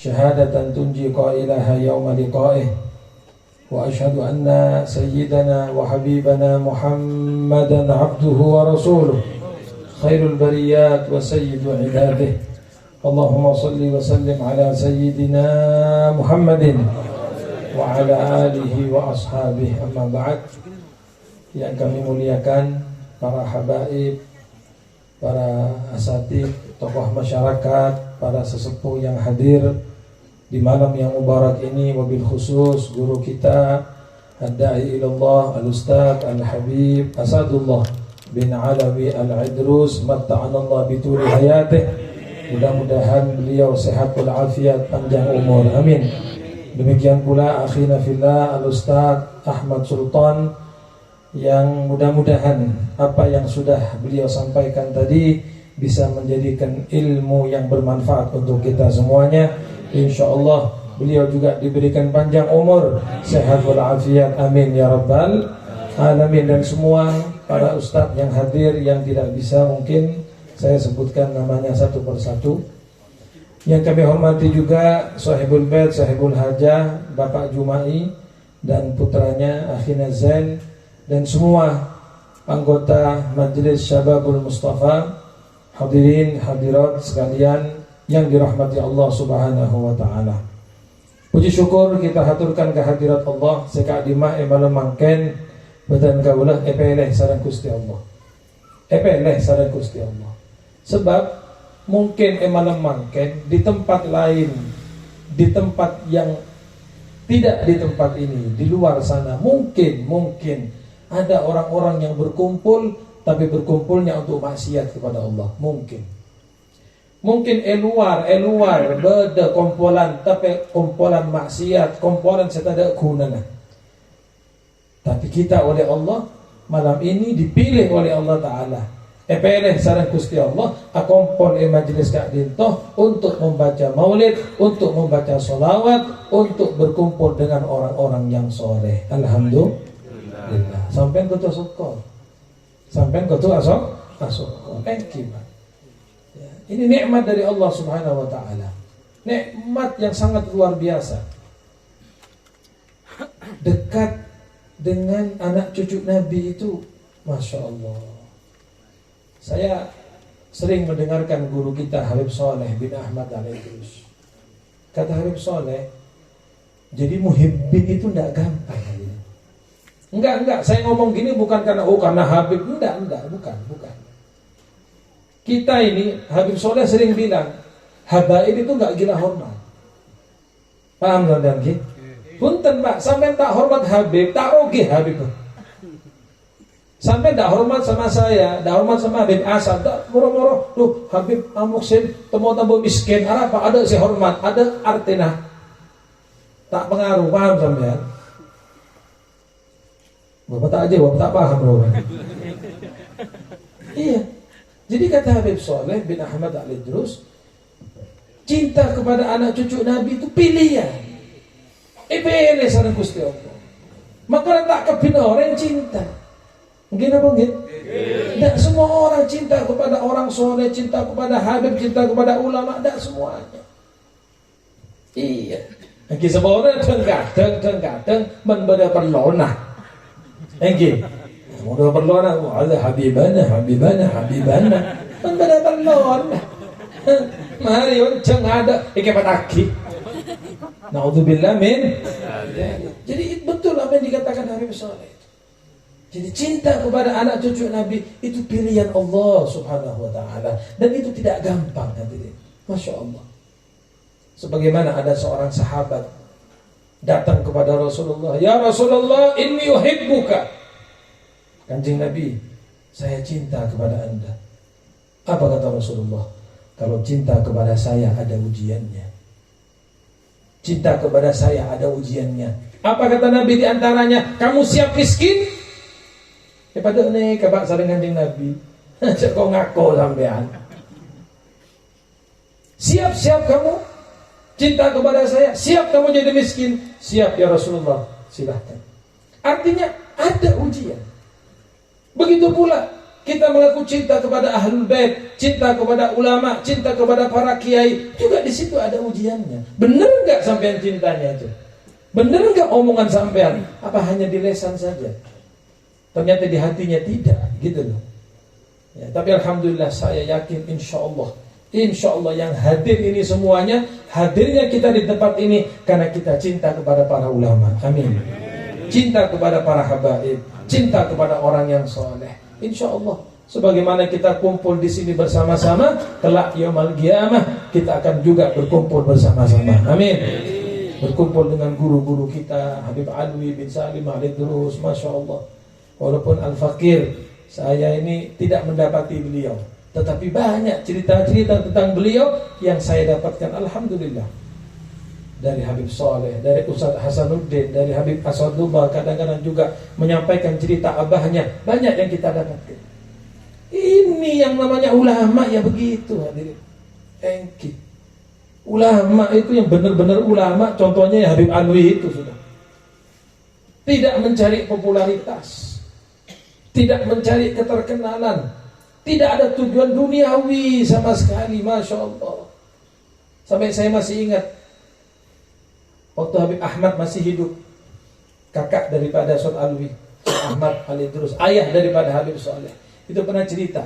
شهادة تنجي قائلها يوم لقائه وأشهد أن سيدنا وحبيبنا محمدا عبده ورسوله خير البريات وسيد عباده اللهم صل وسلم على سيدنا محمد وعلى آله وأصحابه أما بعد. Yang kami muliakan para habaib, para asatid, tokoh masyarakat, para sesepuh yang hadir di malam yang mubarak ini, wabil khusus guru kita ad-da'i ilallah al-ustaz al-habib Asadullah bin Alawi al-Idrus matta'anallah bituri hayatih. Mudah-mudahan beliau sehat walafiat, panjang umur, amin. Demikian pula akhina fillah al-ustaz Ahmad Sultan, yang mudah-mudahan apa yang sudah beliau sampaikan tadi bisa menjadikan ilmu yang bermanfaat untuk kita semuanya. InsyaAllah beliau juga diberikan panjang umur, sehat walafiat, amin ya rabbal alamin. Dan semua para ustadz yang hadir yang tidak bisa mungkin saya sebutkan namanya satu persatu. Yang kami hormati juga Sahibul Bait, Sahibul Hajah, Bapak Jumai dan putranya Akhina Zain, dan semua anggota Majelis Syababul Mustafa, hadirin hadirat sekalian yang dirahmati Allah Subhanahu wa taala. Puji syukur kita haturkan kehadirat Allah sekak dimah malam mangken badan kaulah epeleh sareng Gusti Allah. Epeleh sareng Gusti Allah. Sebab mungkin malam mangken di tempat lain, di tempat yang tidak di tempat ini, di luar sana mungkin ada orang-orang yang berkumpul, tapi berkumpulnya untuk maksiat kepada Allah. Mungkin eluar beda kumpulan, tapi kumpulan maksiat, kumpulan setada gunanya. Tapi kita oleh Allah malam ini dipilih oleh Allah Ta'ala. Epeleh sareng Gusti Allah akompol majelis kak dintoh untuk membaca maulid, untuk membaca sholawat, untuk berkumpul dengan orang-orang yang soleh. Alhamdulillah. Sampai kutu syukur, sampai kutu asok. Thank you. Ya, ini nikmat dari Allah Subhanahu wa taala. Nikmat yang sangat luar biasa. Dekat dengan anak cucu Nabi itu, Masya Allah. Saya sering mendengarkan guru kita Habib Saleh bin Ahmad Al-Idrus. Kata Habib Saleh, jadi muhibbin itu tidak gampang. Enggak, saya ngomong gini bukan karena Habib, enggak, bukan. Kita ini, Habib Soleh sering bilang, habaib itu enggak gila hormat. Paham dan gitu? Punten Pak, sampai tak hormat Habib, tak rogi Habib. Sampai tak hormat sama saya, tak hormat sama Habib Asad, tak moro-moro, tuh Habib Amuksin, temu-temu miskin, apa ada si hormat, ada artinya. Tak pengaruh, paham sampean? Bapak tak jawab, tak paham bro. Iya. Jadi kata Habib Saleh bin Ahmad Al-Idrus, cinta kepada anak cucu Nabi itu pilihan. Pilih sareng Gusti Allah. Maka tak kebina orang cinta. Mungkin apa mungkin? Tidak semua orang cinta kepada orang soleh, cinta kepada Habib, cinta kepada ulama, tidak semuanya. Iya. Lagi sebenarnya kadang membeda perlona. Engki, mudah berlona, ada habibana, membeda berlona. Mari jangan ada ikepataki. Naudzubillah min. Jadi betul apa yang dikatakan Habib Saleh. Jadi cinta kepada anak cucu Nabi itu pilihan Allah Subhanahu wa taala, dan itu tidak gampang hadirin. Masya Allah. Sebagaimana ada seorang sahabat datang kepada Rasulullah, ya Rasulullah, inni uhibbuka. Kanjeng Nabi, saya cinta kepada anda. Apa kata Rasulullah? Kalau cinta kepada saya ada ujiannya. Cinta kepada saya ada ujiannya. Apa kata Nabi di antaranya? Kamu siap miskin? Pada ini kabak sareng Kanjeng Nabi. Kau ngaku sampean. Siap-siap kamu cinta kepada saya, siap kamu jadi miskin, siap ya Rasulullah, silahkan. Artinya ada ujian. Begitu pula Kita mengaku cinta kepada ahlul bait, cinta kepada ulama, cinta kepada para kiai, juga di situ ada ujiannya. Bener nggak sampean cintanya itu? Bener nggak omongan sampean? Apa hanya di lesan saja? Ternyata di hatinya tidak, gitu loh. Ya, tapi alhamdulillah saya yakin insya Allah yang hadir ini semuanya, hadirnya kita di tempat ini karena kita cinta kepada para ulama. Amin. Cinta kepada para habaib, cinta kepada orang yang soleh. Insya Allah, sebagaimana kita kumpul di sini bersama-sama, kelak yaumul qiyamah kita akan juga berkumpul bersama-sama. Amin. Berkumpul dengan guru-guru kita, Habib Alwi bin Salim Al-Idrus, masya Allah. Walaupun al-fakir, saya ini tidak mendapati beliau, tetapi banyak cerita-cerita tentang beliau yang saya dapatkan, alhamdulillah. Dari Habib Soleh, dari Ustaz Hasanuddin, dari Habib Asadullah, kadang-kadang juga menyampaikan cerita abahnya. Banyak yang kita dapatkan. Ini yang namanya ulama, ya begitu hadirin. Engki. Ulama itu yang benar-benar ulama, contohnya ya Habib Alwi itu sudah. Tidak mencari popularitas, tidak mencari keterkenalan, tidak ada tujuan duniawi sama sekali, masya Allah. Sampai saya masih ingat waktu Habib Ahmad masih hidup, kakak daripada Ustaz Alwi, Ahmad Al-Idrus, ayah daripada Habib Soleh, itu pernah cerita.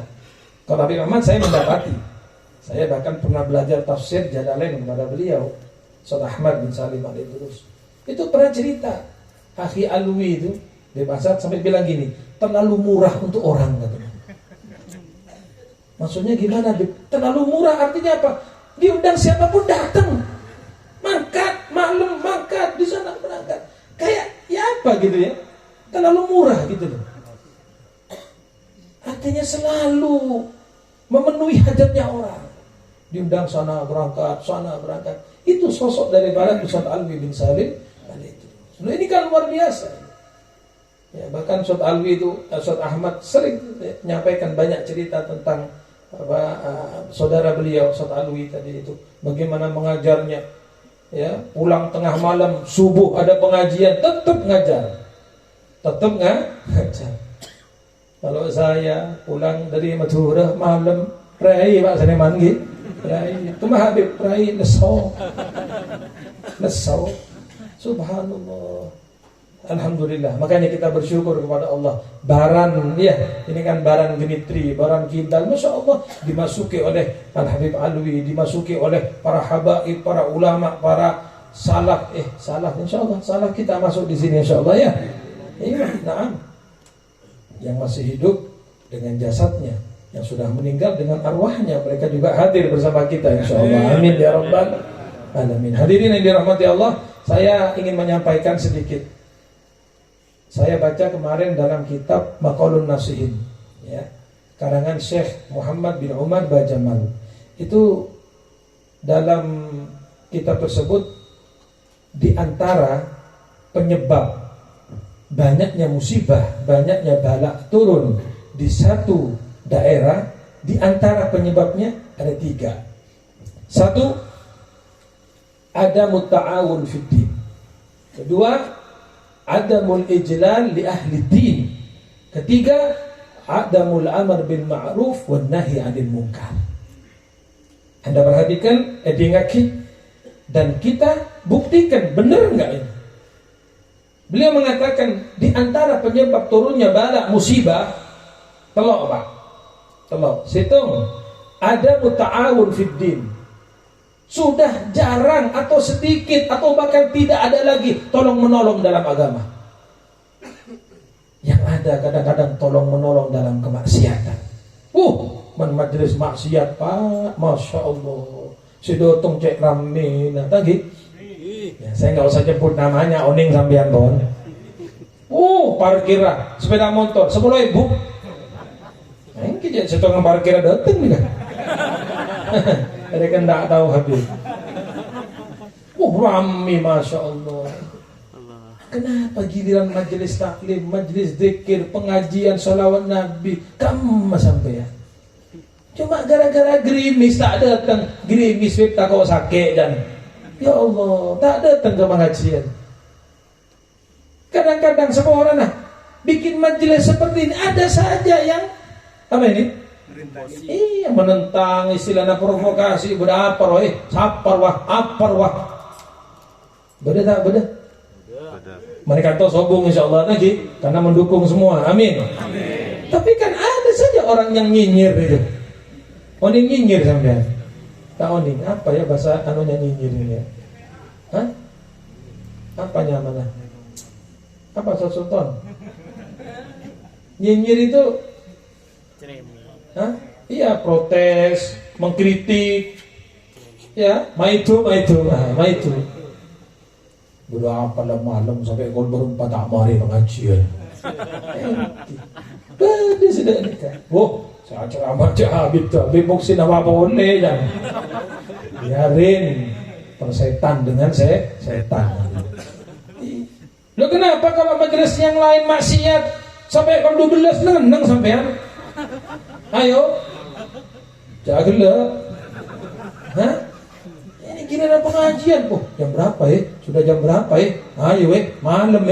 Kalau Habib Ahmad saya mendapati, saya bahkan pernah belajar tafsir Jalalain kepada beliau, Ustaz Ahmad bin Salim Al-Idrus. Itu pernah cerita, Akhi Alwi itu bebasat sampai bilang gini, terlalu murah untuk orang, katanya. Maksudnya gimana? Terlalu murah artinya apa? Diundang siapapun datang. Mangkat, malam mangkat, di sana berangkat. Kayak ya apa gitu ya? Terlalu murah gitu loh. Artinya selalu memenuhi hajatnya orang. Diundang sana berangkat, sana berangkat. Itu sosok daripada Ustaz Alwi bin Salim. Nah, ini kan luar biasa. Ya, bahkan Ustaz Alwi itu, Ustaz Ahmad sering menyampaikan banyak cerita tentang saudara beliau Ustaz Alwi tadi itu, bagaimana mengajarnya. Ya, pulang tengah malam, subuh ada pengajian, tetap ngajar. Kalau saya pulang dari Madura malam, rai Pak Saneman gitu. Rai, cuma Habib rai lesau. Subhanallah. Alhamdulillah. Makanya kita bersyukur kepada Allah. Baran, ya, ini kan Baran Genitri, Baran Kintal, masya Allah, dimasuki oleh Al Habib Alwi, dimasuki oleh para habaib, para ulama, para salaf. Salaf, insya Allah, salaf kita masuk di sini, insya Allah ya. Iya, naam. Yang masih hidup dengan jasadnya, yang sudah meninggal dengan arwahnya, mereka juga hadir bersama kita, insya Allah. Amin ya rabbal alamin. Hadirin yang dirahmati Allah, saya ingin menyampaikan sedikit. Saya baca kemarin dalam kitab Maqalun Nasihin, ya, karangan Syekh Muhammad bin Umar Bajamal. Itu dalam kitab tersebut, di antara penyebab banyaknya musibah, banyaknya bala turun di satu daerah, di antara penyebabnya ada 3. 1, ada mutta'awun fiddin. 2, adamul ijlal li ahli din. 3, adamul amr bil ma'ruf wan nahi 'anil munkar. Anda perhatikan, edingaki, dan kita buktikan benar enggak ini. Beliau mengatakan di antara penyebab turunnya bala musibah, telok Pak. Telok, situng, ada muta'awun fid din. Sudah jarang atau sedikit atau bahkan tidak ada lagi tolong-menolong dalam agama. Yang ada kadang-kadang tolong-menolong dalam kemaksiatan. Majelis maksiat Pak, masya Allah. Si dotong cek rame, nah tadi. Ya, saya nggak usah sebut namanya, oning sampean bon. Parkir sepeda motor 10.000. Nah, ini kita setengah parkir datang nih kan. Mereka tidak tahu habis. Rame, masya Allah. Kenapa giliran majelis taklim, majelis zikir, pengajian salawat Nabi kamu sampai ya? Cuma gara-gara gerimis tak datang, gerimis tak kau sakit dan ya Allah tak datang ke pengajian. Kadang-kadang semua orang bikin majelis seperti ini, ada saja yang Apa ini? Iya, menentang, istilahnya provokasi, beda apa sapar wah. Beda tak beda? Mereka tahu sobong insyaallah lagi karena mendukung semua. Amin. Tapi kan ada saja orang yang nyinyir itu. Oni nyinyir sampean. Tak oni, apa ya bahasa anunya nyinyir ini ya? Hah? Apanya mana? Apa Sultan? Nyinyir itu iya, protes, mengkritik. Ya, maitu. Udah apa lah malam sampai gol berempat tak mari pengajian. Dia sudah nikah. Saya ceramah habis tu. Bimuksin apa boleh jangan. Biarin persetan dengan setan. Lo kenapa kalau majelis yang lain maksiat sampai jam 12 neneng sampean? Ayo, jaga. Hah? Ini giliran pengajian kok. Jam berapa ya? Sudah jam berapa ya? Ayo malam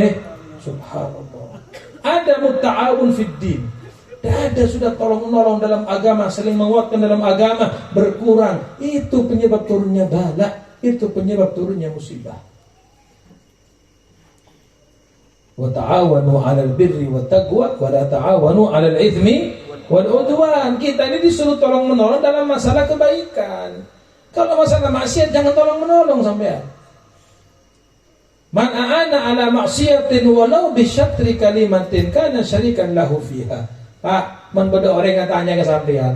Subhanallah. Ada muta'awun fid din. Ada sudah tolong menolong dalam agama, saling menguatkan dalam agama, berkurang. Itu penyebab turunnya bala, itu penyebab turunnya musibah. Wa ta'awanu 'alal birri wat taqwa wa la ta'awanu 'alal itsmi wal 'udwan. Kita ini disuruh tolong menolong dalam masalah kebaikan. Kalau masalah maksiat jangan tolong menolong sampean. Man a'ana 'ala maksiatin walau bi syatri kalimatin kana syarikan lahu fiha. Pak, beda orang yang tanya ke sampean,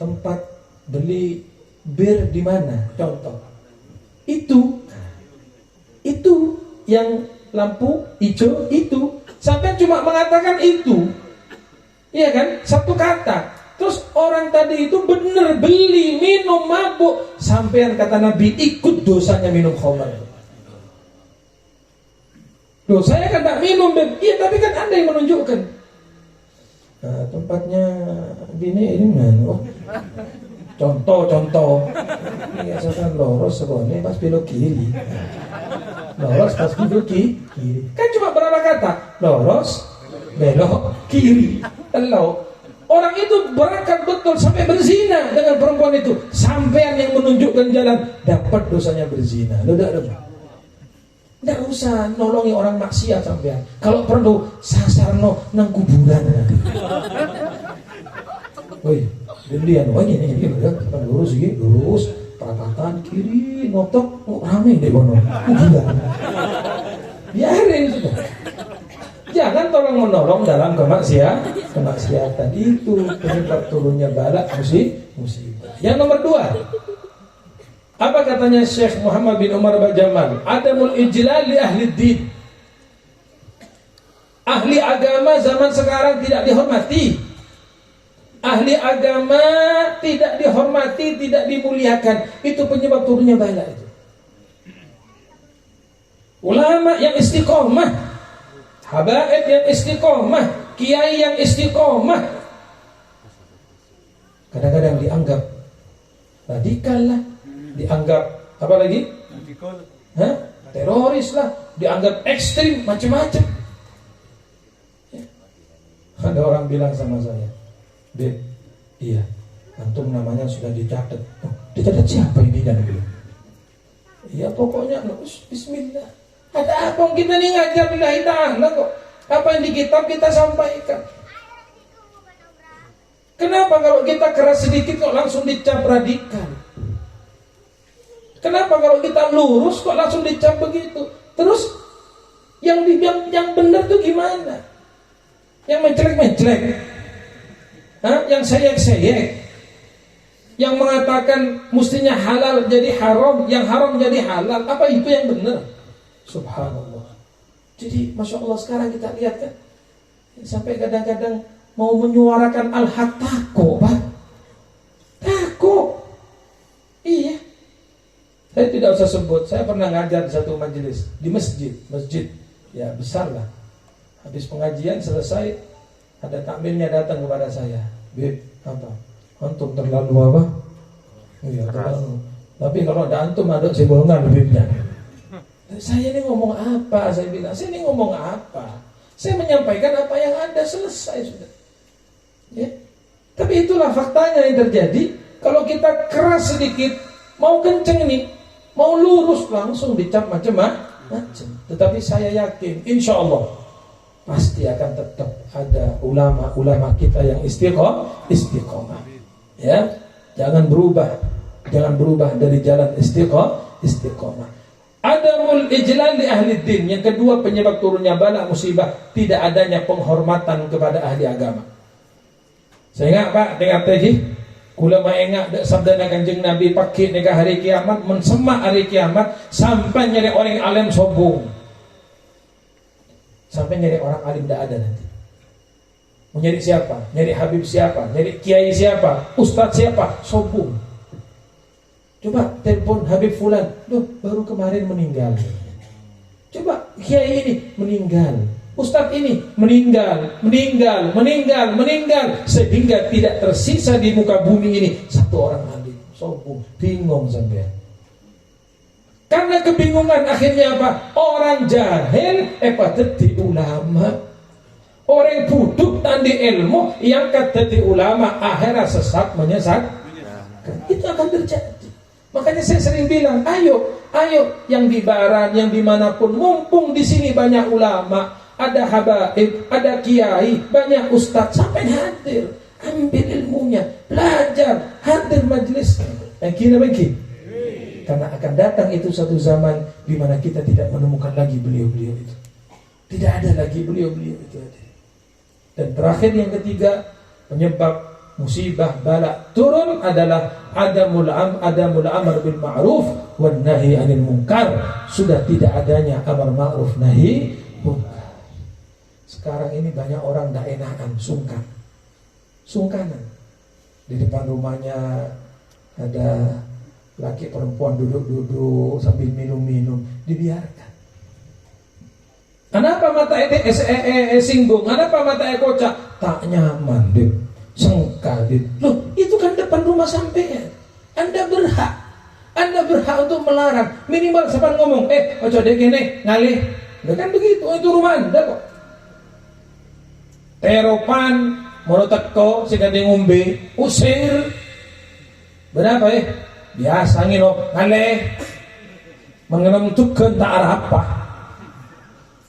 tempat beli bir di mana? Contoh. Itu yang lampu hijau itu, sampai cuma mengatakan itu, iya kan? Satu kata. Terus orang tadi itu benar beli, minum, mabuk, sampai kata Nabi ikut dosanya minum khamar. Loh, saya kan tak minum, iya tapi kan Anda yang menunjukkan. Nah, tempatnya ini mana? Contoh. Ini asalkan loros sebenarnya pas belok kiri. Loros pas belok kiri. Kan cuma berapa kata? Loros, belok kiri. Kalau orang itu berangkat betul sampai berzina dengan perempuan itu, sampean yang menunjukkan jalan dapat dosanya berzina. Tidak usah nolongi orang maksiat sampean. Kalau perlu sasarno nang kuburan. Woi, Indian, ini ya, lurus, perapatan kiri, ngotok, rame deh bono, kuburan. Biarin sudah. Jangan tolong menolong dalam kemaksiatan itu penyebab turunnya bala musibah. Yang nomor 2. Apa katanya Syekh Muhammad bin Umar Bajamal? Adamul ijlal li ahli din. Ahli agama zaman sekarang tidak dihormati. Ahli agama tidak dihormati, tidak dimuliakan. Itu penyebab turunnya bala itu. Ulama yang istiqomah, habaib yang istiqomah, kiai yang istiqomah, kadang-kadang dianggap radikal lah, dianggap apa lagi? Teroris lah, dianggap ekstrim, macam-macam. Ya. Ada orang bilang sama saya, Beb, iya, antum namanya sudah dicatat. Oh, dicatat siapa ini dan bilang? Iya pokoknya, bismillah. Ada apa kita nih ngajar billahi ta'ala kok? Apa yang di kitab kita sampaikan? Kenapa kalau kita keras sedikit kok langsung dicap radikal? Kenapa kalau kita lurus kok langsung dicap begitu? Terus yang benar tuh gimana? Yang mencelek-mencelek, yang sayek-sayek, yang mengatakan mestinya halal jadi haram, yang haram jadi halal, apa itu yang benar? Subhanallah. Jadi Masya Allah sekarang kita lihat kan, sampai kadang-kadang mau menyuarakan al-haq takut, Pak. Takut. Iya. Saya tidak usah sebut, saya pernah ngajar di satu majelis, di masjid, ya besar lah. Habis pengajian selesai, ada takmirnya datang kepada saya. Beb, apa? Antum terlalu apa? Iya, terlalu. Tapi kalau ada antum ada sebolongan bebnya. Saya ini ngomong apa? Saya bilang, saya ini ngomong apa? Saya menyampaikan apa yang ada, selesai sudah. Ya. Tapi itulah faktanya yang terjadi. Kalau kita keras sedikit, mau kenceng nih, mau lurus, langsung dicap macam-macam. Tetapi saya yakin, insya Allah pasti akan tetap ada ulama-ulama kita yang istiqomah. Ya, jangan berubah dari jalan istiqomah. Adamul ijlal li ahli din. Yang kedua, penyebab turunnya bala musibah, tidak adanya penghormatan kepada ahli agama. Saya ingat Pak, dengar tadi ulama enggak sabda Kanjeng Nabi pakai nega hari kiamat, mensemak hari kiamat sampai nyari orang alim sombong. Sampai nyari orang alim tidak ada nanti. Mau nyari siapa? Nyari Habib siapa? Nyari kiai siapa? Ustadz siapa? Sombong. Coba telepon Habib Fulan, loh baru kemarin meninggal. Coba kiai ini meninggal, Ustadz ini meninggal, sehingga tidak tersisa di muka bumi ini satu orang alim. Sombong, bingung sampai. Karena kebingungan akhirnya apa? Orang jahil pateti ulama. Orang buduk tandi ilmu yang kateti ulama akhirnya sesat menyesat. Itu akan terjadi. Makanya saya sering bilang, ayo yang di barat, yang dimanapun, mumpung di sini banyak ulama, ada habaib, ada kiai, banyak ustadz, sampai hadir, ambil ilmunya, belajar, hadir majelis. Kira bagi, karena akan datang itu satu zaman di mana kita tidak menemukan lagi beliau-beliau itu, tidak ada lagi beliau-beliau itu ada. Dan terakhir yang ketiga, penyebab musibah bala turun adalah adamul amr bil ma'ruf wan nahi 'anil munkar. Sudah tidak adanya amar ma'ruf nahi munkar. Sekarang ini banyak orang tidak enakan, sungkanan. Di depan rumahnya ada laki perempuan duduk-duduk sambil minum-minum, dibiarkan. Kenapa mata singgung? Kenapa mata kocak? Tak nyaman deh. Sengkadit. Loh, itu kan depan rumah sampean. Anda berhak untuk melarang. Minimal sampean ngomong, ojo dek kene ngalih. Loh kan begitu, itu rumah Anda kok. Teropan mau teko sing kate ngombe, usir. Berapa biasa nginop ngalih. Mengenam tuken tak apa.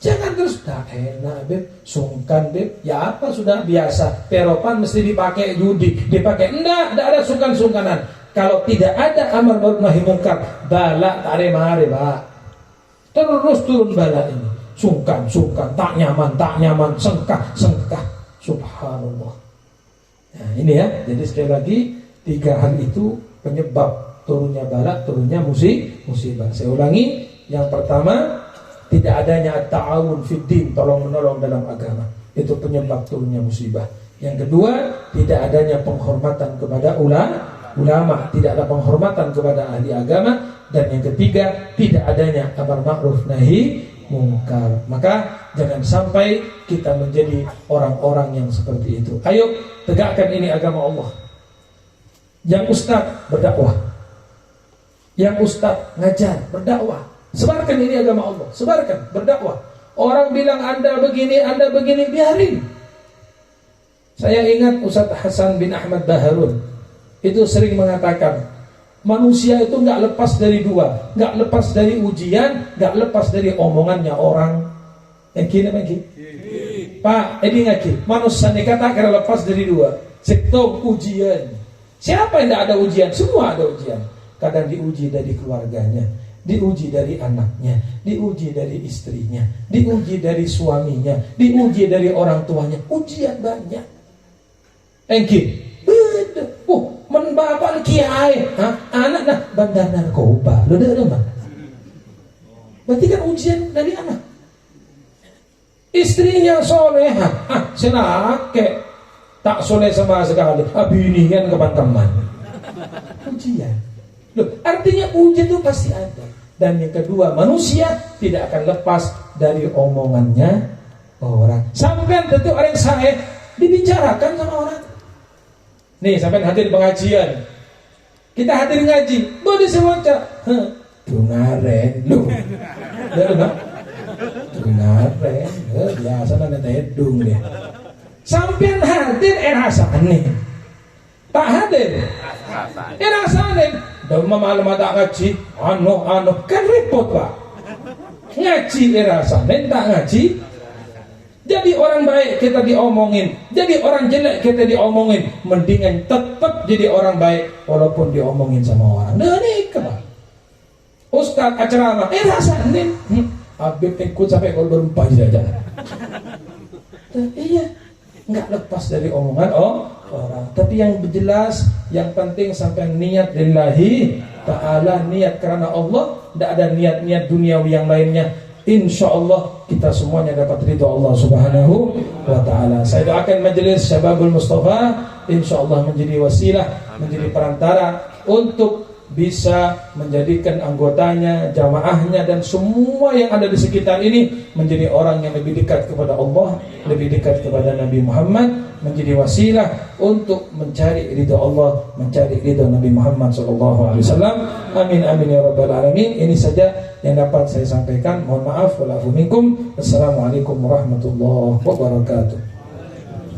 Jangan terus dah enak beb, sungkan beb. Ya apa sudah biasa. Teropan mesti dipakai judi, dipakai. Enggak ada sungkan-sungkanan. Kalau tidak ada amar ma'ruf nahi munkar, bala tak mare Pak. Terus turun bala ini. Sungkan, tak nyaman, sengkah. Subhanallah. Nah, ini ya. Jadi sekali lagi 3 hal itu penyebab turunnya bala, turunnya musibah. Saya ulangi, yang pertama, tidak adanya ta'awun fid din, tolong-menolong dalam agama. Itu penyebab turunnya musibah. Yang kedua, tidak adanya penghormatan kepada ulama, tidak ada penghormatan kepada ahli agama. Dan yang ketiga, tidak adanya amar ma'ruf nahi munkar. Maka jangan sampai kita menjadi orang-orang yang seperti itu. Ayo tegakkan ini agama Allah. Yang ustaz berdakwah, yang ustaz ngajar berdakwah. Sebarkan ini agama Allah, sebarkan, berdakwah. Orang bilang anda begini, biarin. Saya ingat Ustaz Hasan bin Ahmad Baharun itu sering mengatakan, manusia itu nggak lepas dari 2, nggak lepas dari ujian, nggak lepas dari omongannya orang. Gini. Pak, ini ngaki, manusia ini katakan lepas dari 2, sektor ujian. Siapa yang tidak ada ujian? Semua ada ujian. Kadang diuji dari keluarganya, diuji dari anaknya, diuji dari istrinya, diuji dari suaminya, diuji dari orang tuanya. Ujian banyak. Bapak kiai, anak nah bandar narkoba, lo ada mah. Berarti kan ujian dari anak. Istrinya soleha, senake tak soleh sama sekali, binian kepan-teman. Ujian. Loh, artinya ujian itu pasti ada. Dan yang kedua, manusia tidak akan lepas dari omongannya orang. Sampai tentu orang saya dibicarakan sama orang. Nih, sampai hadir pengajian. Kita hadir ngaji, boleh sewaca. Dungaren lu. Dungaren, biasa nana tedung dia. Sampai hadir rasa aneh. tak hadir. Rasane dama malam tak ngaji, anu kan repot Pak. Ngaji rasane tak ngaji. Jadi orang baik kita diomongin, jadi orang jelek kita diomongin, mendingan tetap jadi orang baik walaupun diomongin sama orang. Nah ini Pak. Ustaz acara rasane Habib ikut sampai kalau berempat saja. Iya, nggak lepas dari omongan orang. Tapi yang jelas, yang penting sampai niat lillahi ta'ala, niat karena Allah, tidak ada niat-niat duniawi yang lainnya. Insya Allah kita semuanya dapat ridho Allah Subhanahu wa Ta'ala. Saya doakan majelis Syababul Mustafa, insya Allah menjadi wasilah, menjadi perantara untuk bisa menjadikan anggotanya, jamaahnya, dan semua yang ada di sekitar ini menjadi orang yang lebih dekat kepada Allah, lebih dekat kepada Nabi Muhammad, menjadi wasilah untuk mencari ridha Allah, mencari ridha Nabi Muhammad SAW. Amin amin ya rabbal alamin. Ini saja yang dapat saya sampaikan. Mohon maaf, walafu minkum. Assalamualaikum warahmatullahi wabarakatuh.